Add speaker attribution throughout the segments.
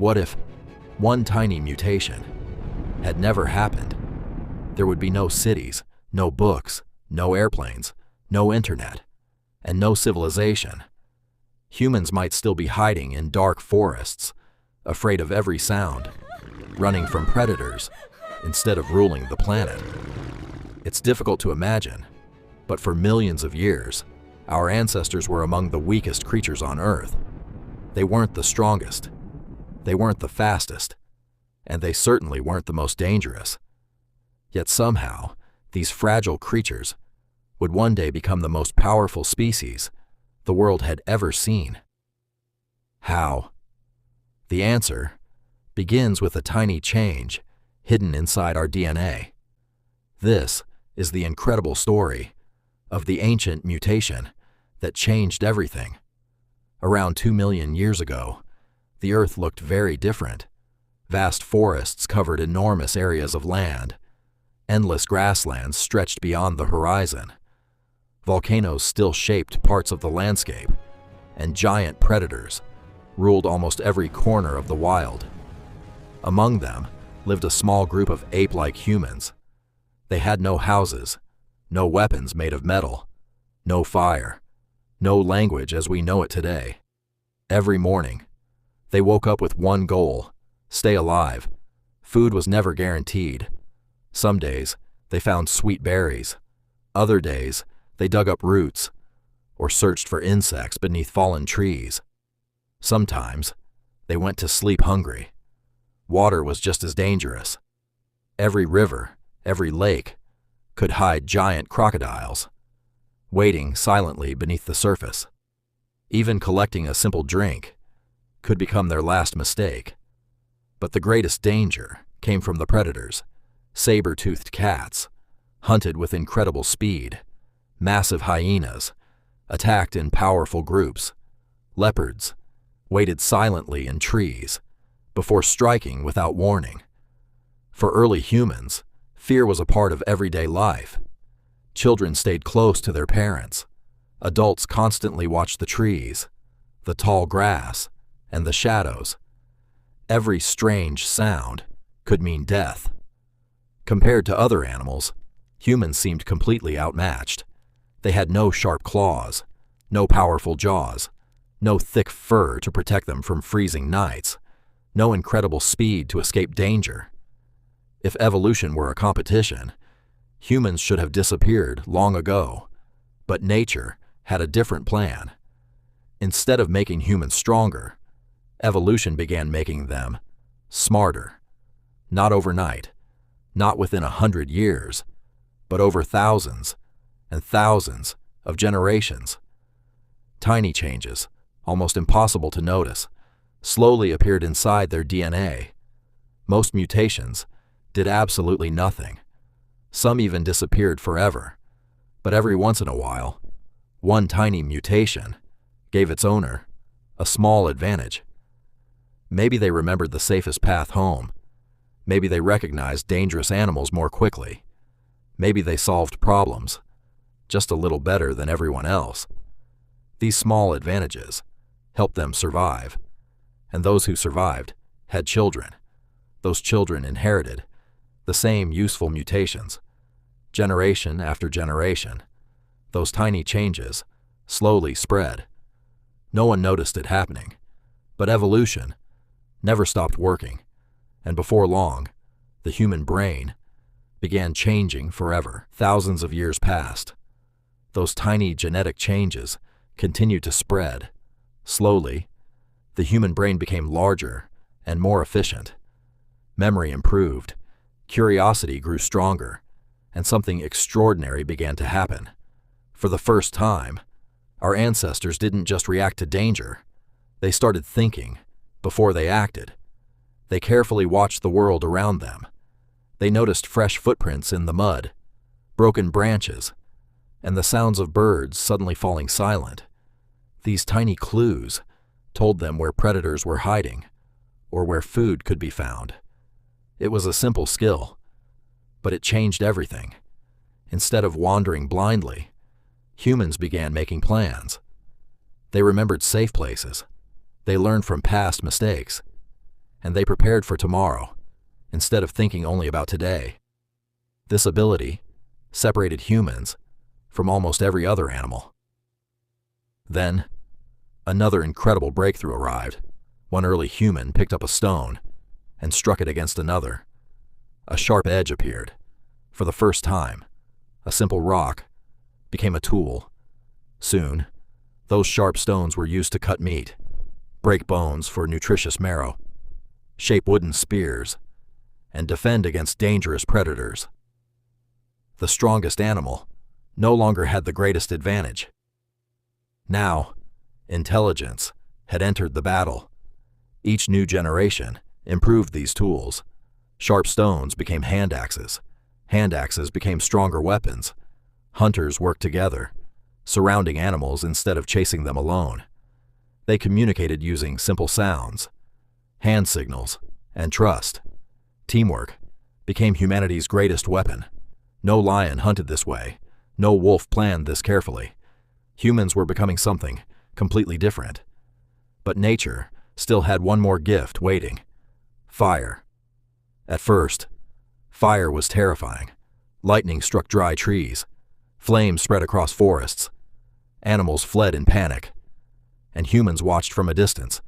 Speaker 1: What if one tiny mutation had never happened? There would be no cities, no books, no airplanes, no internet, and no civilization. Humans might still be hiding in dark forests, afraid of every sound, running from predators instead of ruling the planet. It's difficult to imagine, but for millions of years, our ancestors were among the weakest creatures on Earth. They weren't the strongest, they weren't the fastest, and they certainly weren't the most dangerous. Yet somehow, these fragile creatures would one day become the most powerful species the world had ever seen. How? The answer begins with a tiny change hidden inside our DNA. This is the incredible story of the ancient mutation that changed everything. Around 2 million years ago, the Earth looked very different. Vast forests covered enormous areas of land. Endless grasslands stretched beyond the horizon. Volcanoes still shaped parts of the landscape, and giant predators ruled almost every corner of the wild. Among them lived a small group of ape-like humans. They had no houses, no weapons made of metal, no fire, no language as we know it today. Every morning, they woke up with one goal: stay alive. Food was never guaranteed. Some days, they found sweet berries. Other days, they dug up roots or searched for insects beneath fallen trees. Sometimes, they went to sleep hungry. Water was just as dangerous. Every river, every lake, could hide giant crocodiles, waiting silently beneath the surface. Even collecting a simple drink could become their last mistake. But the greatest danger came from the predators. Saber-toothed cats, hunted with incredible speed. Massive hyenas, attacked in powerful groups. Leopards waited silently in trees before striking without warning. For early humans, fear was a part of everyday life. Children stayed close to their parents. Adults constantly watched the trees, the tall grass, and the shadows. Every strange sound could mean death. Compared to other animals, humans seemed completely outmatched. They had no sharp claws, no powerful jaws, no thick fur to protect them from freezing nights, no incredible speed to escape danger. If evolution were a competition, humans should have disappeared long ago. But nature had a different plan. Instead of making humans stronger, evolution began making them smarter. Not overnight, not within 100 years, but over thousands and thousands of generations. Tiny changes, almost impossible to notice, slowly appeared inside their DNA. Most mutations did absolutely nothing. Some even disappeared forever. But every once in a while, one tiny mutation gave its owner a small advantage. Maybe they remembered the safest path home. Maybe they recognized dangerous animals more quickly. Maybe they solved problems just a little better than everyone else. These small advantages helped them survive. And those who survived had children. Those children inherited the same useful mutations. Generation after generation, those tiny changes slowly spread. No one noticed it happening, but evolution never stopped working, and before long, the human brain began changing forever. Thousands of years passed. Those tiny genetic changes continued to spread. Slowly, the human brain became larger and more efficient. Memory improved, curiosity grew stronger, and something extraordinary began to happen. For the first time, our ancestors didn't just react to danger. They started thinking before they acted. They carefully watched the world around them. They noticed fresh footprints in the mud, broken branches, and the sounds of birds suddenly falling silent. These tiny clues told them where predators were hiding or where food could be found. It was a simple skill, but it changed everything. Instead of wandering blindly, humans began making plans. They remembered safe places. They learned from past mistakes. and they prepared for tomorrow instead of thinking only about today. This ability separated humans from almost every other animal. Then, another incredible breakthrough arrived. One early human picked up a stone and struck it against another. A sharp edge appeared. For the first time, a simple rock became a tool. Soon, those sharp stones were used to cut meat, break bones for nutritious marrow, shape wooden spears, and defend against dangerous predators. The strongest animal no longer had the greatest advantage. Now, intelligence had entered the battle. Each new generation improved these tools. Sharp stones became hand axes. Hand axes became stronger weapons. Hunters worked together, surrounding animals instead of chasing them alone. They communicated using simple sounds, hand signals, and trust. Teamwork became humanity's greatest weapon. No lion hunted this way. No wolf planned this carefully. Humans were becoming something completely different. But nature still had one more gift waiting: fire. At first, fire was terrifying. Lightning struck dry trees. Flames spread across forests. Animals fled in panic, and humans watched from a distance.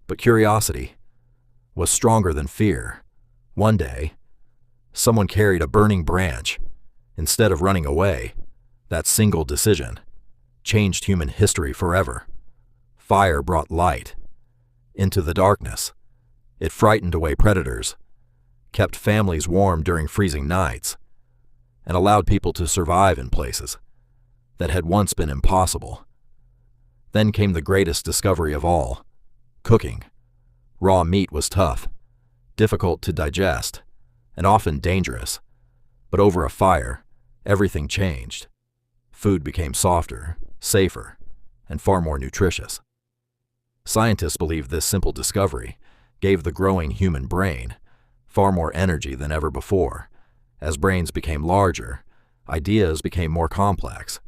Speaker 1: But curiosity was stronger than fear. One day, someone carried a burning branch. Instead of running away, that single decision changed human history forever. Fire brought light into the darkness. It frightened away predators, kept families warm during freezing nights, and allowed people to survive in places that had once been impossible. Then came the greatest discovery of all: cooking. Raw meat was tough, difficult to digest, and often dangerous. But over a fire, everything changed. Food became softer, safer, and far more nutritious. Scientists believe this simple discovery gave the growing human brain far more energy than ever before. As brains became larger, ideas became more complex.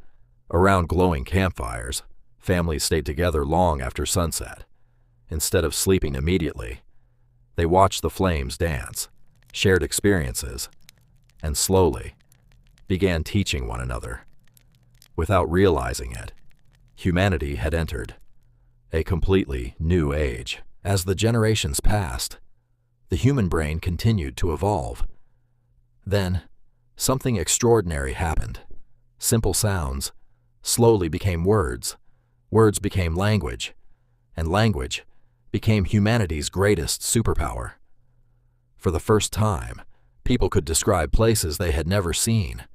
Speaker 1: Around glowing campfires, families stayed together long after sunset. Instead of sleeping immediately, they watched the flames dance, shared experiences, and slowly began teaching one another. Without realizing it, humanity had entered a completely new age. As the generations passed, the human brain continued to evolve. Then, something extraordinary happened. Simple sounds slowly became words. Words became language, and language became humanity's greatest superpower. For the first time, people could describe places they had never seen,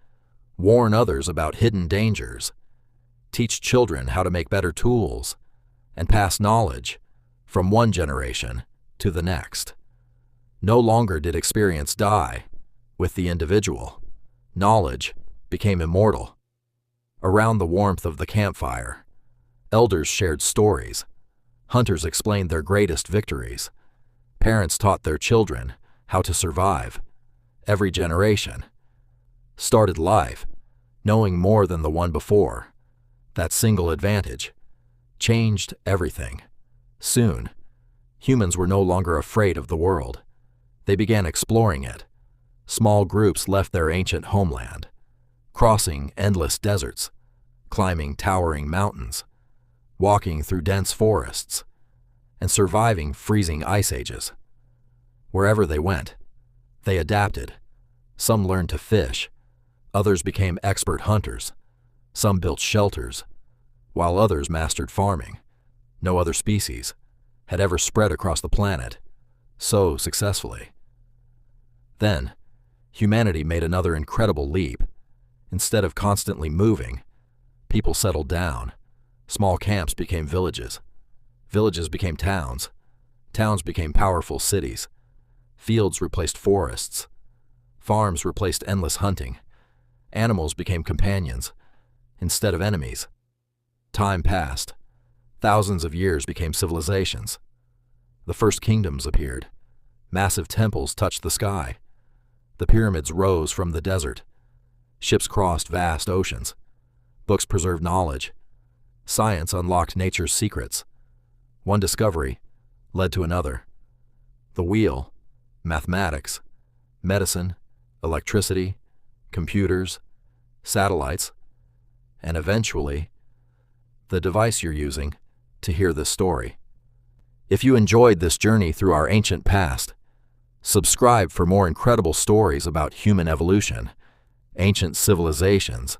Speaker 1: warn others about hidden dangers, teach children how to make better tools, and pass knowledge from one generation to the next. No longer did experience die with the individual. Knowledge became immortal. Around the warmth of the campfire, elders shared stories. Hunters explained their greatest victories. Parents taught their children how to survive. Every generation started life knowing more than the one before. That single advantage changed everything. Soon, humans were no longer afraid of the world. They began exploring it. Small groups left their ancient homeland, crossing endless deserts, climbing towering mountains, walking through dense forests, and surviving freezing ice ages. Wherever they went, they adapted. Some learned to fish, others became expert hunters, some built shelters, while others mastered farming. No other species had ever spread across the planet so successfully. Then, humanity made another incredible leap. Instead of constantly moving, people settled down. Small camps became villages. Villages became towns. Towns became powerful cities. Fields replaced forests. Farms replaced endless hunting. Animals became companions instead of enemies. Time passed. Thousands of years became civilizations. The first kingdoms appeared. Massive temples touched the sky. The pyramids rose from the desert. Ships crossed vast oceans. Books preserved knowledge. Science unlocked nature's secrets. One discovery led to another. the wheel, mathematics, medicine, electricity, computers, satellites, and eventually, the device you're using to hear this story. If you enjoyed this journey through our ancient past, subscribe for more incredible stories about human evolution, ancient civilizations,